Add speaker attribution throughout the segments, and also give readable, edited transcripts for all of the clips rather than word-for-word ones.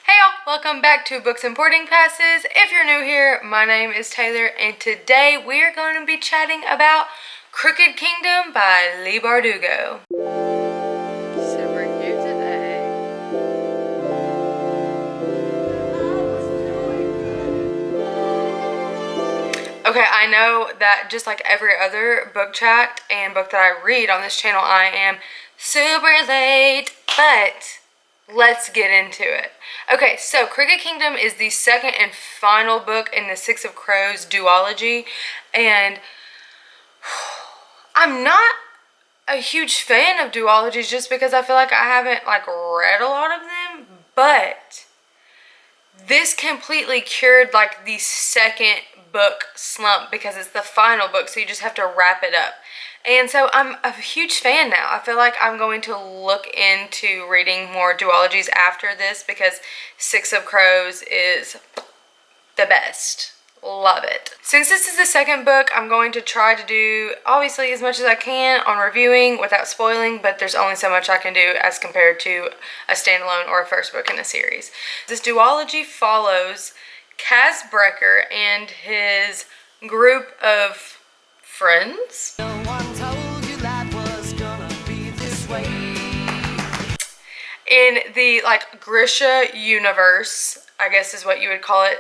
Speaker 1: Hey y'all, welcome back to Books and Boarding Passes. If you're new here, my name is Taylor, and today we are going to be chatting about Crooked Kingdom by Leigh Bardugo. Super cute today. Okay, I know that just like every other book chat and book that I read on this channel, I am super late, but let's get into it. Okay, so Crooked Kingdom is the second and final book in the Six of Crows duology, and I'm not a huge fan of duologies just because I feel like I haven't read a lot of them, but this completely cured the second book slump because it's the final book, so you just have to wrap it up. And so I'm a huge fan now. I feel like I'm going to look into reading more duologies after this because Six of Crows is the best. Love it. Since this is the second book, I'm going to try to do obviously as much as I can on reviewing without spoiling, but there's only so much I can do as compared to a standalone or a first book in a series. This duology follows Kaz Brekker and his group of friends. No one told you life was gonna be this way. In the Grisha universe, I guess is what you would call it.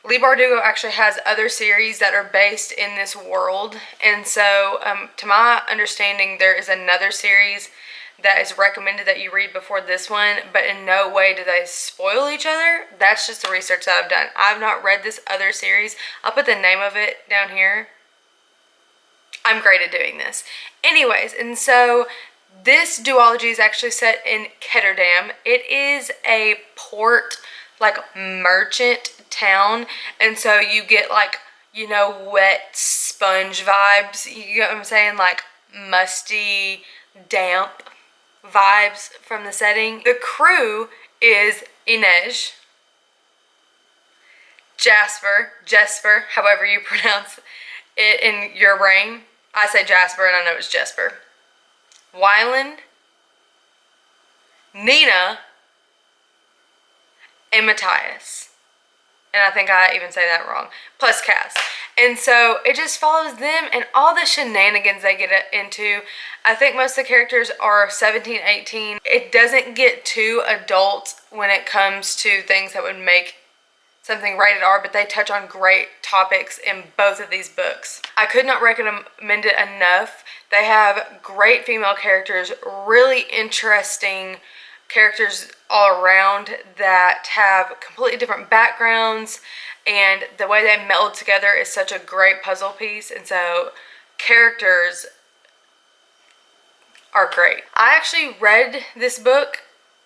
Speaker 1: Leigh Bardugo actually has other series that are based in this world, and so to my understanding there is another series that is recommended that you read before this one, but in no way do they spoil each other. That's just the research that I've done. I've not read this other series. I'll put the name of it down here. I'm great at doing this. Anyways, and so this duology is actually set in Ketterdam. It is a port, merchant town, and so you get wet sponge vibes. You get what I'm saying? Musty, damp vibes from the setting. The crew is Inej, Jesper, however you pronounce it in your brain. I say Jasper and I know it's Jesper. Wyland, Nina, and Matthias. And I think I even say that wrong. Plus Cass. And so it just follows them and all the shenanigans they get into. I think most of the characters are 17, 18. It doesn't get too adult when it comes to things that would make something rated R, but they touch on great topics in both of these books. I could not recommend it enough. They have great female characters, really interesting characters all around that have completely different backgrounds, and the way they meld together is such a great puzzle piece, and so characters are great. I actually read this book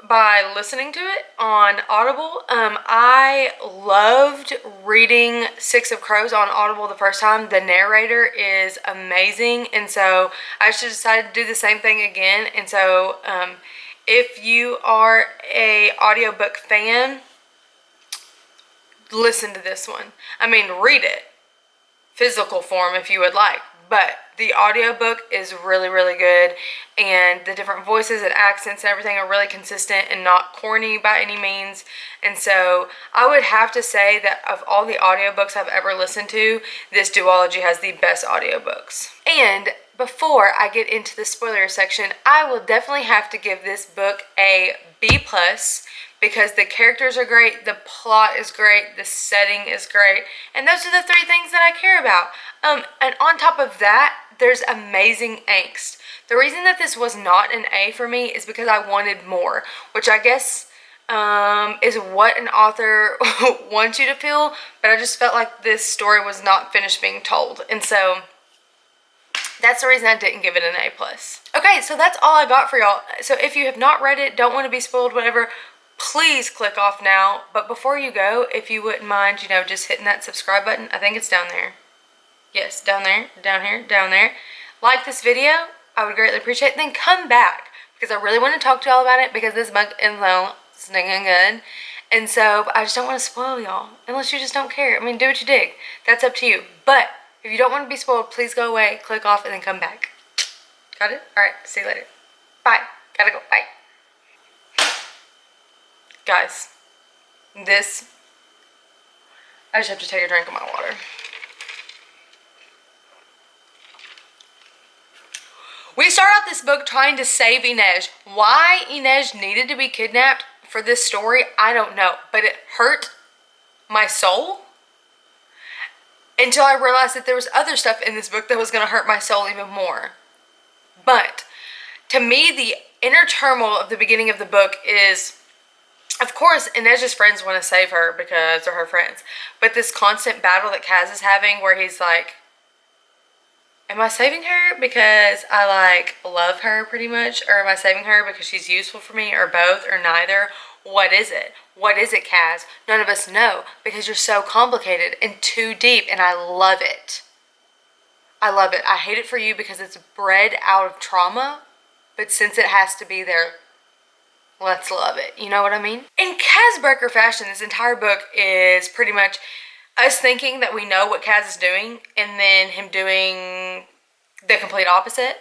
Speaker 1: by listening to it on Audible. I loved reading Six of Crows on Audible the first time. The narrator is amazing, and so I just decided to do the same thing again. And so if you are a audiobook fan, listen to this one. I mean, read it physical form if you would like, but the audiobook is really, really good, and the different voices and accents and everything are really consistent and not corny by any means. And so I would have to say that of all the audiobooks I've ever listened to, this duology has the best audiobooks. And before I get into the spoiler section, I will definitely have to give this book a B+, because the characters are great, the plot is great, the setting is great, and those are the three things that I care about. And on top of that, there's amazing angst. The reason that this was not an A for me is because I wanted more, which I guess is what an author wants you to feel, but I just felt like this story was not finished being told, and so that's the reason I didn't give it an A+. Okay, so that's all I got for y'all. So if you have not read it, don't want to be spoiled, whatever, please click off now. But before you go, if you wouldn't mind, just hitting that subscribe button. I think it's down there. Yes, down there, down here, down there. Like this video, I would greatly appreciate it. Then come back, because I really want to talk to y'all about it, because this book is stinging good. And so, I just don't want to spoil y'all, unless you just don't care. I mean, do what you dig. That's up to you. But if you don't want to be spoiled, please go away, click off, and then come back. Got it? Alright, see you later. Bye. Gotta go. Bye. Guys, this, I just have to take a drink of my water. We start out this book trying to save Inej. Why Inej needed to be kidnapped for this story, I don't know. But it hurt my soul until I realized that there was other stuff in this book that was going to hurt my soul even more. But to me, the inner turmoil of the beginning of the book is, of course, Inej's friends want to save her because they're her friends. But this constant battle that Kaz is having where he's like, am I saving her because I like love her pretty much? Or am I saving her because she's useful for me? Or both or neither? What is it? What is it, Kaz? None of us know because you're so complicated and too deep, and I love it. I love it. I hate it for you because it's bred out of trauma, but since it has to be there, let's love it. You know what I mean? In Kaz Brekker fashion, this entire book is pretty much us thinking that we know what Kaz is doing, and then him doing the complete opposite.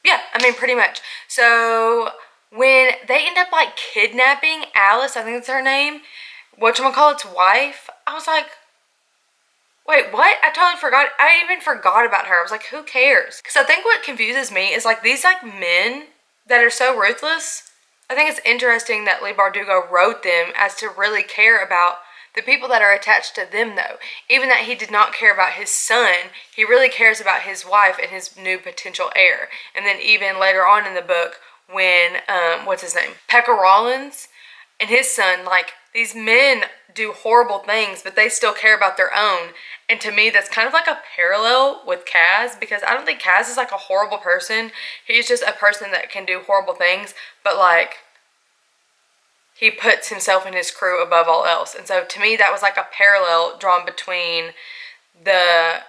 Speaker 1: Yeah, I mean, pretty much. So when they end up like kidnapping Alice, I think that's her name, whatchamacallit's wife, I was like, wait, what? I totally forgot. I even forgot about her. I was like, who cares? Because I think what confuses me is like these like men that are so ruthless. I think it's interesting that Leigh Bardugo wrote them as to really care about the people that are attached to them, though. Even that he did not care about his son, he really cares about his wife and his new potential heir. And then even later on in the book, when, what's his name? Pekka Rollins and his son, like, these men do horrible things, but they still care about their own. And to me, that's kind of like a parallel with Kaz, because I don't think Kaz is like a horrible person. He's just a person that can do horrible things, but like, he puts himself and his crew above all else. And so to me, that was like a parallel drawn between the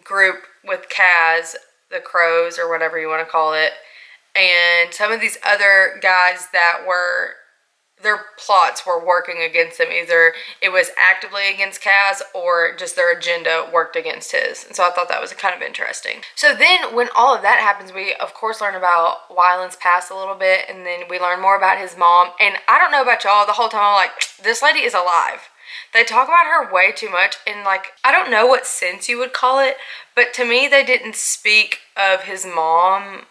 Speaker 1: group with Kaz, the Crows, or whatever you want to call it, and some of these other guys that were, their plots were working against them. Either it was actively against Kaz or just their agenda worked against his. And so I thought that was kind of interesting. So then when all of that happens, we of course learn about Wyland's past a little bit, and then we learn more about his mom. And I don't know about y'all, the whole time I'm like, this lady is alive. They talk about her way too much, and like, I don't know what sense you would call it, but to me they didn't speak of his mom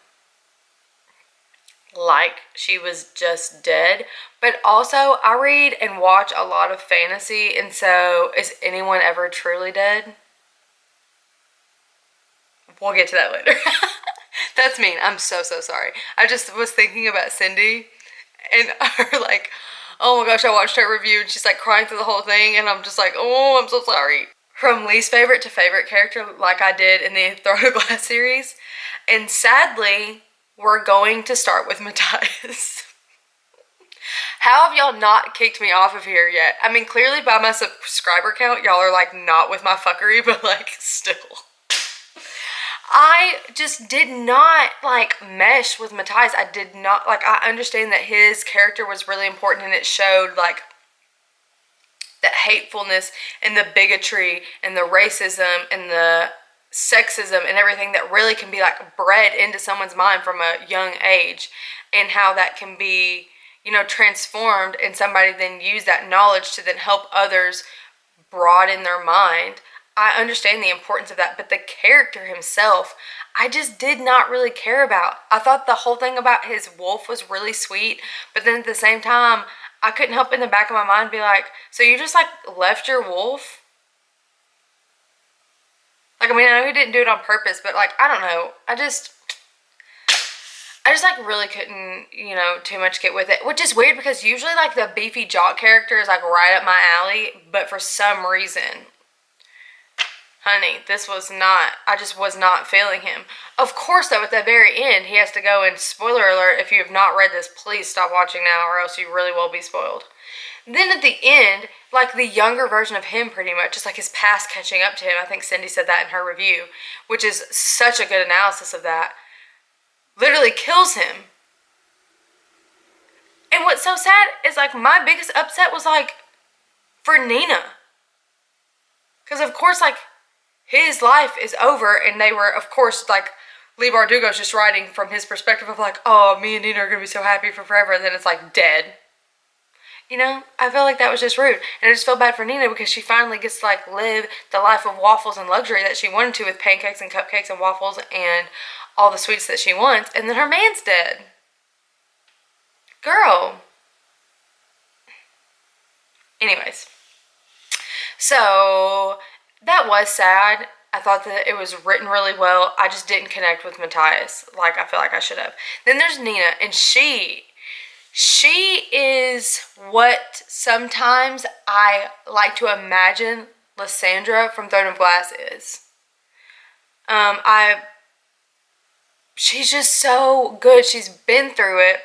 Speaker 1: like she was just dead. But also, I read and watch a lot of fantasy, and so is anyone ever truly dead? We'll get to that later. That's mean. I'm so sorry. I just was thinking about Cindy and her like, oh my gosh, I watched her review and she's like crying through the whole thing, and I'm just like, oh, I'm so sorry. From least favorite to favorite character, like I did in the Throne of Glass series. And sadly, we're going to start with Matthias. How have y'all not kicked me off of here yet? I mean, clearly by my subscriber count, y'all are like not with my fuckery, but like still. I just did not like mesh with Matthias. I did not, like, I understand that his character was really important and it showed like the hatefulness and the bigotry and the racism and the sexism and everything that really can be like bred into someone's mind from a young age, and how that can be, you know, transformed, and somebody then use that knowledge to then help others broaden their mind. I understand the importance of that, but the character himself, I just did not really care about. I thought the whole thing about his wolf was really sweet, but then at the same time, I couldn't help in the back of my mind be like, so you just like left your wolf? Like, I mean, I know he didn't do it on purpose, but like, I don't know. I just like really couldn't, you know, too much get with it, which is weird because usually like the beefy jock character is like right up my alley, but for some reason, honey, this was not, I just was not feeling him. Of course, though, at the very end, he has to go, and spoiler alert, if you have not read this, please stop watching now or else you really will be spoiled. Then at the end, like the younger version of him pretty much, just like his past catching up to him. I think Cindy said that in her review, which is such a good analysis of that. Literally kills him. And what's so sad is like my biggest upset was like for Nina. Because of course like his life is over, and they were of course like Leigh Bardugo's just writing from his perspective of like, oh, me and Nina are going to be so happy for forever, and then it's like dead. You know, I feel like that was just rude. And I just feel bad for Nina because she finally gets to like live the life of waffles and luxury that she wanted to, with pancakes and cupcakes and waffles and all the sweets that she wants. And then her man's dead. Girl. Anyways. So that was sad. I thought that it was written really well. I just didn't connect with Matthias like I feel like I should have. Then there's Nina, and she is what sometimes I like to imagine Lysandra from Throne of Glass is. She's just so good. She's been through it.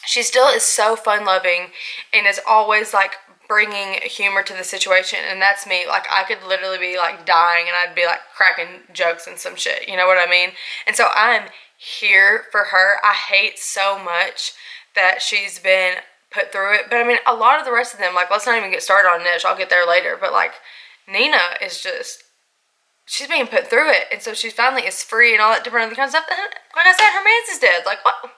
Speaker 1: She still is so fun-loving and is always like bringing humor to the situation, and that's me. Like, I could literally be like dying and I'd be like cracking jokes and some shit, you know what I mean? And so I'm here for her. I hate so much that she's been put through it, but I mean, a lot of the rest of them, like, let's not even get started on Nish, I'll get there later, but like, Nina is just, she's being put through it, and so she finally is free and all that different other kind of stuff. Like I said, her man's is dead. Like, what?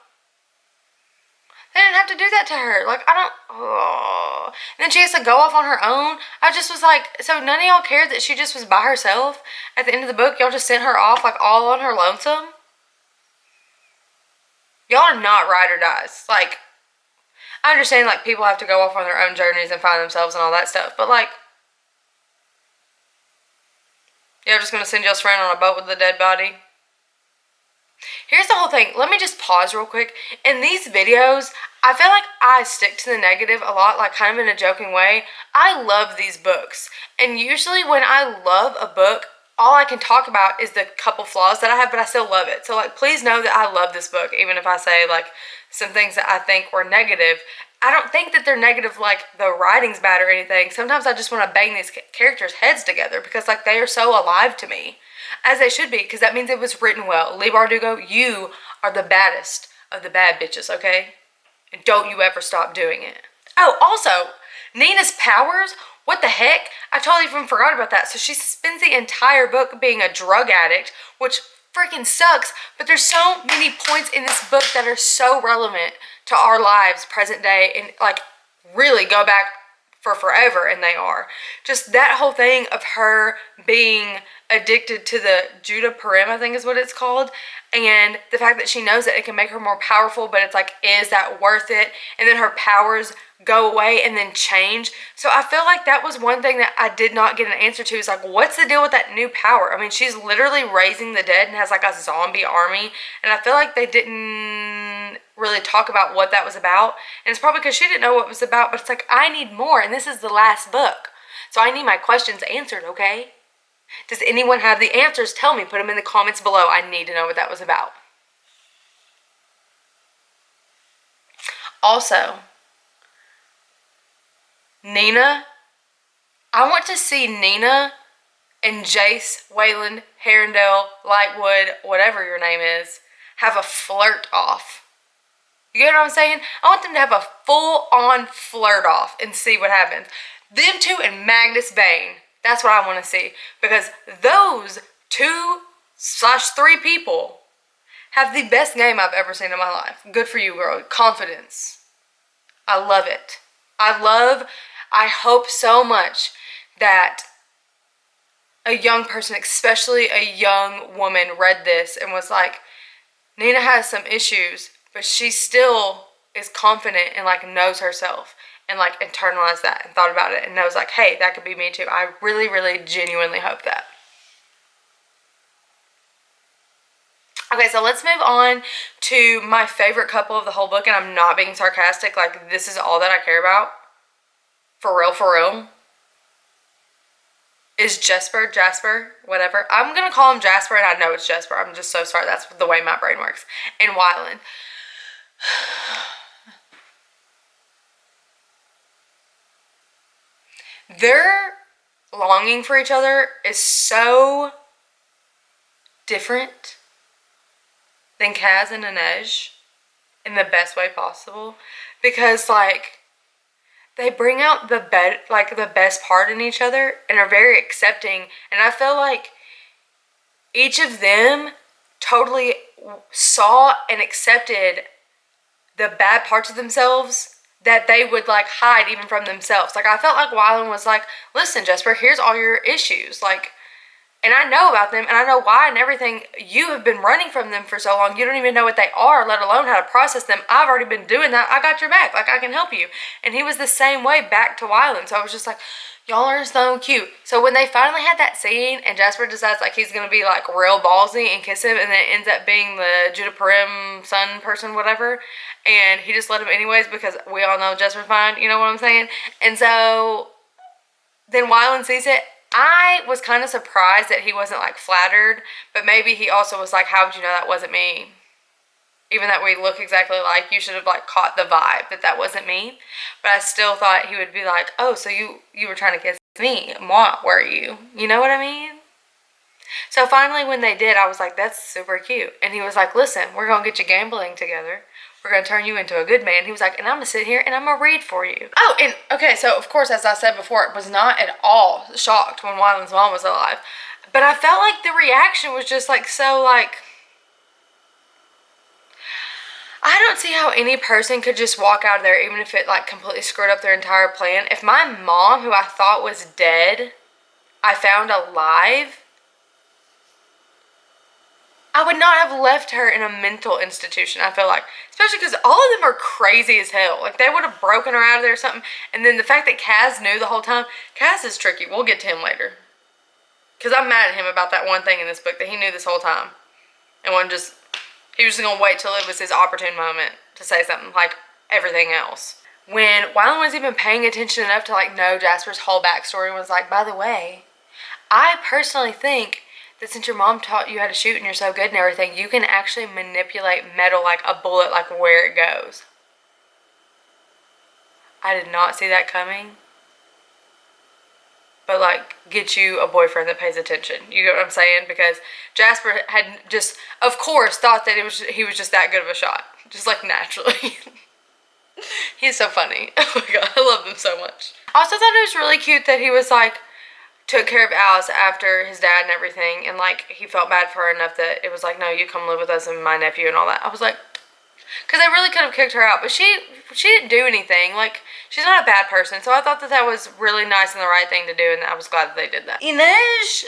Speaker 1: They didn't have to do that to her. Like, I don't, oh. And then she has to go off on her own. I just was like, so none of y'all cared that she just was by herself at the end of the book? Y'all just sent her off, like, all on her lonesome? Y'all are not ride or dies. Like, I understand, like, people have to go off on their own journeys and find themselves and all that stuff, but, like, y'all just gonna send y'all's friend on a boat with a dead body? Here's the whole thing. Let me just pause real quick. In these videos, I feel like I stick to the negative a lot, like kind of in a joking way. I love these books. And usually when I love a book, all I can talk about is the couple flaws that I have, but I still love it. So, like, please know that I love this book, even if I say, like, some things that I think were negative. I don't think that they're negative, like, the writing's bad or anything. Sometimes I just want to bang these characters' heads together because, like, they are so alive to me. As they should be, because that means it was written well. Leigh Bardugo, you are the baddest of the bad bitches, okay? And don't you ever stop doing it. Oh, also, Nina's powers, what the heck? I totally even forgot about that. So she spends the entire book being a drug addict, which freaking sucks, but there's so many points in this book that are so relevant to our lives, present day, and like really go back for forever, and they are. Just that whole thing of her being addicted to the Judaparim, I think is what it's called, and the fact that she knows that it can make her more powerful, but it's like, is that worth it? And then her powers go away and then change. So I feel like that was one thing that I did not get an answer to, is like, what's the deal with that new power? I mean, she's literally raising the dead and has like a zombie army, and I feel like they didn't really talk about what that was about, and it's probably because she didn't know what it was about, but it's like, I need more, and this is the last book, so I need my questions answered, okay? Does anyone have the answers? Tell me. Put them in the comments below. I need to know what that was about. Also, Nina, I want to see Nina and Jace, Wayland, Herondale, Lightwood, whatever your name is, have a flirt off. You get what I'm saying? I want them to have a full-on flirt off and see what happens. Them two and Magnus Bane. That's what I want to see, because those 2/3 people have the best game I've ever seen in my life. Good for you, girl. Confidence. I love it. I hope so much that a young person, especially a young woman, read this and was like, Nina has some issues, but she still is confident and like knows herself, and like internalized that and thought about it and knows like, hey, that could be me too. I really, really genuinely hope that. Okay, so let's move on to my favorite couple of the whole book, and I'm not being sarcastic. Like, this is all that I care about. For real. Is Jasper, whatever. I'm going to call him Jasper, and I know it's Jasper. I'm just so sorry. That's the way my brain works. And Wyland. Their longing for each other is so different than Kaz and Inej in the best way possible, because like they bring out the best part in each other and are very accepting, and I feel like each of them totally saw and accepted the bad parts of themselves that they would like hide even from themselves. Like I felt like Wyland was like, listen, Jesper, here's all your issues. Like, and I know about them and I know why and everything. You have been running from them for so long. You don't even know what they are, let alone how to process them. I've already been doing that. I got your back. Like I can help you. And he was the same way back to Wyland. So I was just like, y'all are so cute. So when they finally had that scene and Jasper decides like he's going to be like real ballsy and kiss him, and then it ends up being the Judah Purim son person, whatever, and he just let him anyways because we all know Jasper's fine, you know what I'm saying? And so then Wyland sees it. I was kind of surprised that he wasn't like flattered, but maybe he also was like, how would you know that wasn't me? Even that we look exactly alike, you should have like caught the vibe that that wasn't me. But I still thought he would be like, oh, so you were trying to kiss me. Moi, were you? You know what I mean? So finally when they did, I was like, that's super cute. And he was like, listen, we're going to get you gambling together. We're going to turn you into a good man. He was like, and I'm going to sit here and I'm going to read for you. Oh, and okay, so of course, as I said before, I was not at all shocked when Wyland's mom was alive. But I felt like the reaction was just like so like, I don't see how any person could just walk out of there even if it like completely screwed up their entire plan. If my mom, who I thought was dead, I found alive, I would not have left her in a mental institution, I feel like. Especially because all of them are crazy as hell. Like, they would have broken her out of there or something. And then the fact that Kaz knew the whole time. Kaz is tricky. We'll get to him later. Because I'm mad at him about that one thing in this book that he knew this whole time. And wasn't just... He was just going to wait till it was his opportune moment to say something like everything else. When Wyland wasn't even paying attention enough to, like, know Jasper's whole backstory and was like, by the way, I personally think that since your mom taught you how to shoot and you're so good and everything, you can actually manipulate metal like a bullet, like where it goes. I did not see that coming. But like, get you a boyfriend that pays attention. You get what I'm saying? Because Jasper had just, of course, thought that he was just that good of a shot. Just like naturally. He's so funny. Oh my god, I love him so much. I also thought it was really cute that he was like, took care of Alice after his dad and everything, and like he felt bad for her enough that it was like, no, you come live with us and my nephew and all that. I was like, because they really could have kicked her out, but she didn't do anything. Like, she's not a bad person, so I thought that that was really nice and the right thing to do, and I was glad that they did that. Inej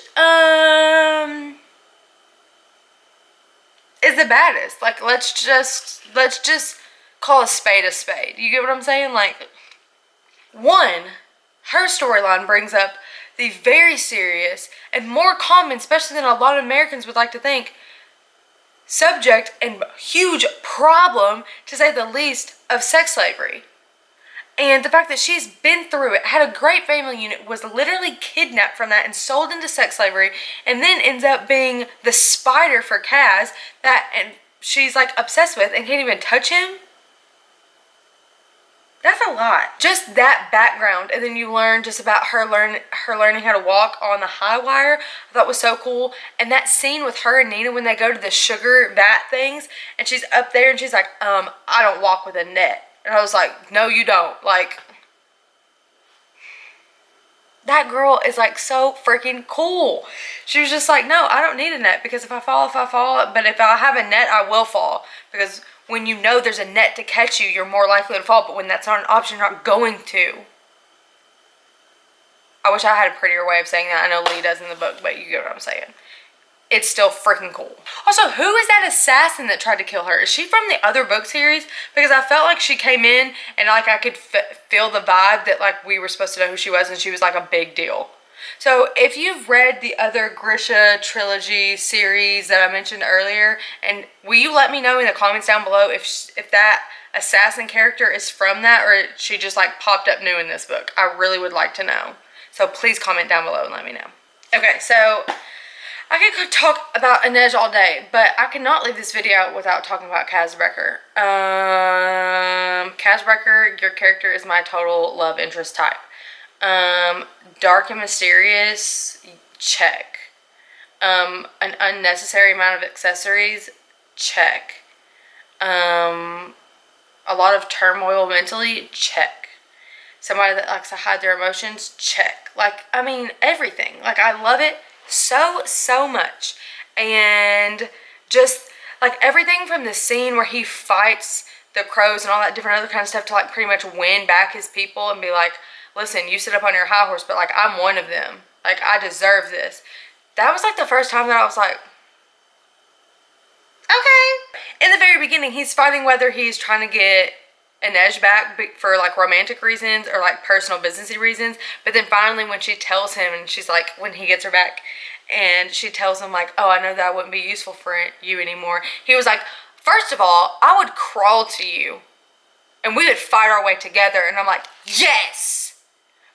Speaker 1: is the baddest. Like, let's just call a spade a spade. You get what I'm saying? Like, one, her storyline brings up the very serious and more common, especially than a lot of Americans would like to think, subject and huge problem, to say the least, of sex slavery. And the fact that she's been through it, had a great family unit, was literally kidnapped from that and sold into sex slavery, and then ends up being the spider for Kaz that and she's like obsessed with and can't even touch him. That's a lot. Just that background, and then you learn just about her learning how to walk on the high wire. I thought was so cool. And that scene with her and Nina when they go to the sugar vat things, and she's up there and she's like, I don't walk with a net. And I was like, no, you don't. Like, that girl is like so freaking cool. She was just like, no, I don't need a net, because if I fall, but if I have a net, I will fall, because when you know there's a net to catch you, you're more likely to fall. But when that's not an option, you're not going to. I wish I had a prettier way of saying that. I know Lee does in the book, but you get what I'm saying. It's still freaking cool. Also, who is that assassin that tried to kill her? Is she from the other book series? Because I felt like she came in and like I could feel the vibe that like we were supposed to know who she was, and she was like a big deal. So if you've read the other Grisha trilogy series that I mentioned earlier, and will you let me know in the comments down below if that assassin character is from that, or she just like popped up new in this book? I really would like to know. So please comment down below and let me know. Okay, so I could talk about Inej all day, but I cannot leave this video without talking about Kaz Brekker. Kaz Brekker, your character is my total love interest type. Dark and mysterious, check. An unnecessary amount of accessories, check. A lot of turmoil mentally, check. Somebody that likes to hide their emotions, check. Like, I mean, everything. Like, I love it so much. And just, like, everything from the scene where he fights the crows and all that different other kind of stuff to like pretty much win back his people and be like, listen, you sit up on your high horse, but like I'm one of them. Like I deserve this. That was like the first time that I was like, okay. In the very beginning, he's fighting whether he's trying to get Inej back for like romantic reasons or like personal businessy reasons. But then finally when she tells him, and she's like, when he gets her back and she tells him like, oh, I know that I wouldn't be useful for you anymore. He was like, first of all, I would crawl to you and we would fight our way together. And I'm like, yes.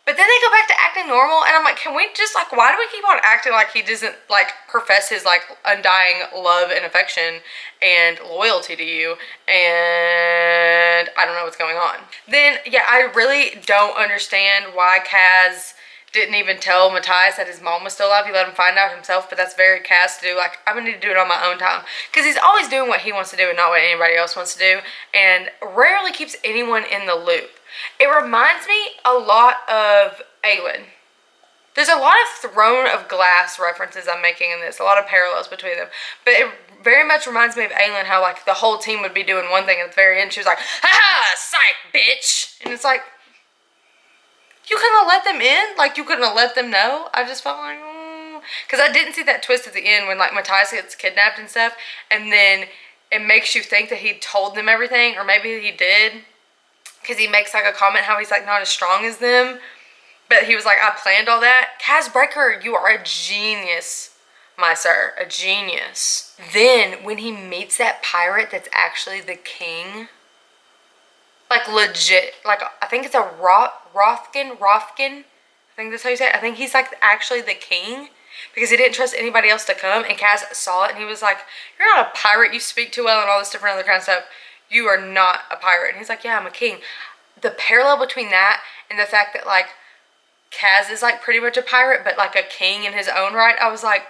Speaker 1: But then they go back to acting normal, and I'm like, can we just, like, why do we keep on acting like he doesn't, like, profess his, like, undying love and affection and loyalty to you, and I don't know what's going on. Then, yeah, I really don't understand why Kaz didn't even tell Matthias that his mom was still alive. He let him find out himself, but that's very Kaz to do. Like, I'm gonna need to do it on my own time. Because he's always doing what he wants to do and not what anybody else wants to do, and rarely keeps anyone in the loop. It reminds me a lot of Aelin. There's a lot of Throne of Glass references I'm making in this, a lot of parallels between them. But it very much reminds me of Aelin, how like the whole team would be doing one thing, and at the very end she was like, ha-ha, psych, bitch! And it's like, you couldn't have let them in? Like, you couldn't have let them know? I just felt like, because I didn't see that twist at the end when like Matthias gets kidnapped and stuff, and then it makes you think that he told them everything, or maybe he did. Because he makes like a comment how he's like not as strong as them. But he was like, I planned all that. Kaz Brekker, you are a genius, my sir. A genius. Then when he meets that pirate that's actually the king. Like legit. Like I think it's a Rothkin. I think that's how you say it. I think he's like actually the king. Because he didn't trust anybody else to come. And Kaz saw it and he was like, you're not a pirate. You speak too well and all this different other kind of stuff. You are not a pirate. And he's like, yeah, I'm a king. The parallel between that and the fact that like Kaz is like pretty much a pirate, but like a king in his own right, I was like,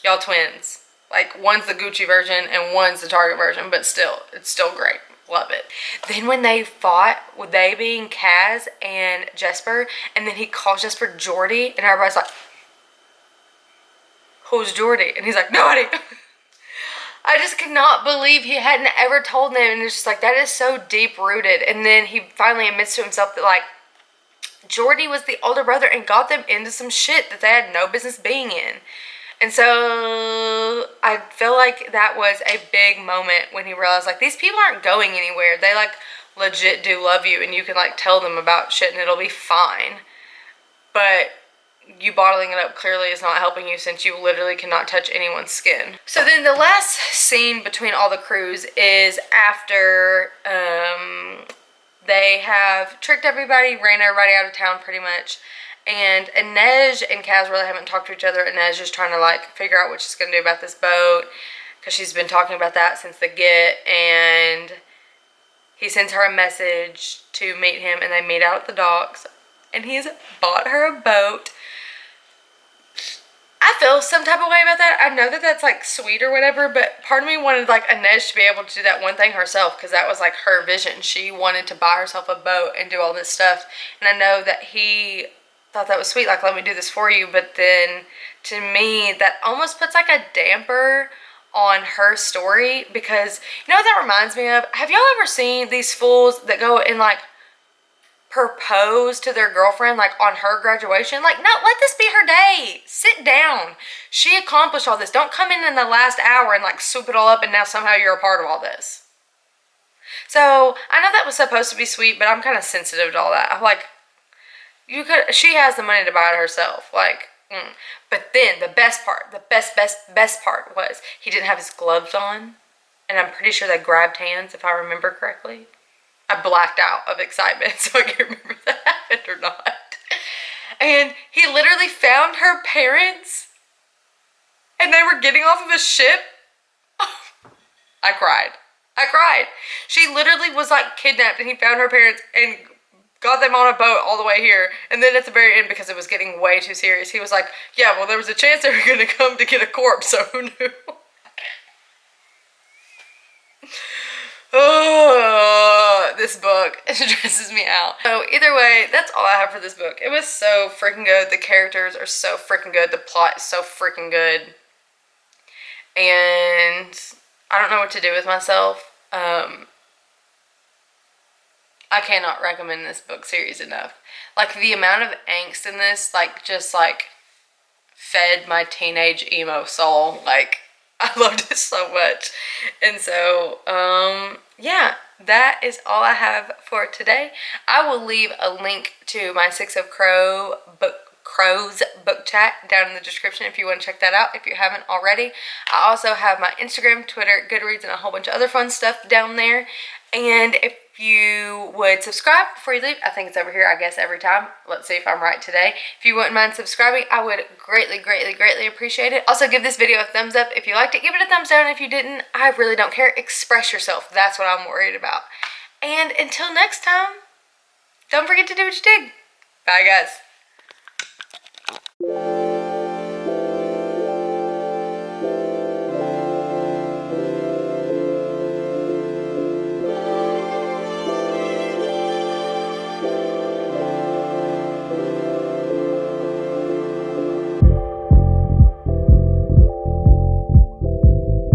Speaker 1: y'all twins. Like one's the Gucci version and one's the Target version, but still, it's still great. Love it. Then when they fought, with they being Kaz and Jesper, and then he calls Jesper Geordie, and everybody's like, who's Geordie? And he's like, nobody. I just could not believe he hadn't ever told them, and it's just like, that is so deep rooted. And then he finally admits to himself that like Geordie was the older brother and got them into some shit that they had no business being in. And so I feel like that was a big moment when he realized like these people aren't going anywhere. They like legit do love you, and you can like tell them about shit and it'll be fine. But you bottling it up clearly is not helping you, since you literally cannot touch anyone's skin. So then the last scene between all the crews is after they have tricked everybody, ran everybody out of town pretty much, and Inej and Kaz really haven't talked to each other. Inej is trying to like figure out what she's going to do about this boat, because she's been talking about that since the get, and he sends her a message to meet him, and they meet out at the docks, and he's bought her a boat. I feel some type of way about that. I know that that's like sweet or whatever, but part of me wanted like Inej to be able to do that one thing herself, because that was like her vision. She wanted to buy herself a boat and do all this stuff, and I know that he thought that was sweet, like, let me do this for you. But then to me that almost puts like a damper on her story, because you know what that reminds me of? Have y'all ever seen these fools that go and like propose to their girlfriend like on her graduation? Like, no, let this be her day. Sit down. She accomplished all this. Don't come in the last hour and like swoop it all up and now somehow you're a part of all this. So I know that was supposed to be sweet, but I'm kind of sensitive to all that. I'm like, she has the money to buy it herself. Like, But then the best part, the best part was he didn't have his gloves on, and I'm pretty sure they grabbed hands if I remember correctly. I blacked out of excitement, so I can't remember if that happened or not. And he literally found her parents, and they were getting off of a ship. I cried. She literally was like kidnapped, and he found her parents and got them on a boat all the way here. And then at the very end, because it was getting way too serious, he was like, yeah, well, there was a chance they were going to come to get a corpse, so who knew? Oh, this book, it stresses me out. So either way, that's all I have for this book. It was so freaking good. The characters are so freaking good. The plot is so freaking good. And I don't know what to do with myself. I cannot recommend this book series enough. Like, the amount of angst in this, like, just like fed my teenage emo soul. Like, I loved it so much. And so, yeah, that is all I have for today. I will leave a link to my Six of Crows book chat down in the description if you want to check that out if you haven't already. I also have my Instagram, Twitter, Goodreads, and a whole bunch of other fun stuff down there. And if you would subscribe before you leave, I think it's over here, I guess, every time. Let's see if I'm right today. If you wouldn't mind subscribing, I would greatly, greatly, greatly appreciate it. Also, give this video a thumbs up if you liked it. Give it a thumbs down if you didn't. I really don't care. Express yourself. That's what I'm worried about. And until next time, don't forget to do what you dig. Bye, guys.